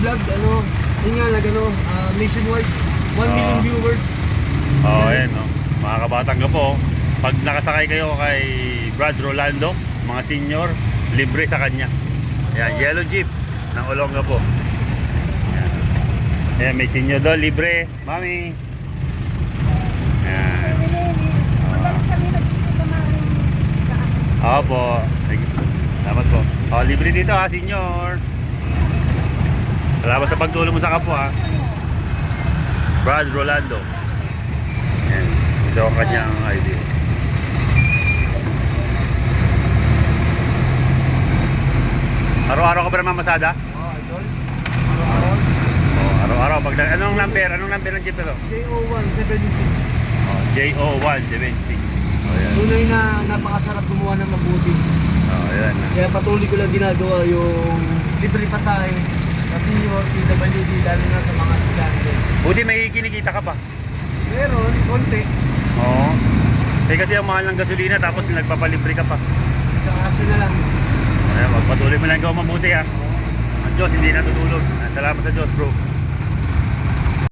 vlog, yun nga, nationwide, 1 million viewers. Ayan, no. Mga kabatang po, pag nakasakay kayo kay Brad Rolando, mga senior, libre sa kanya. Ayan, yellow jeep ng Olongapo. Ayan. Ayan, may senior doon, libre. Mami. Ayan. Madalas kami nagkukumain sa akin. Opo. Salamat po. Libre dito ha, senior. Salamat sa pagtulong mo sa kapwa ha. Brad Rolando. Ayan. Ito ang kanyang ID. Araw-araw ka ba namamasada? Idol. Araw-araw. Araw-araw. Anong number ng jeep ito? JO176. JO176. Ayan. Tunay na napakasarap gumawa ng mabuti. Ayan. Kaya patuloy ko lang ginagawa yung libre pasahe sa senior, PWD, lalo na sa mga estudyante. Buti may kinikita ka pa. Meron, konti. Oo. Kasi ang mahal ng gasolina tapos nagpapalibre ka pa. Kakasya na lang. Ayan, magpatuloy mo lang ikaw mabuti ha. Ang Diyos hindi natutulog. Salamat sa Diyos bro.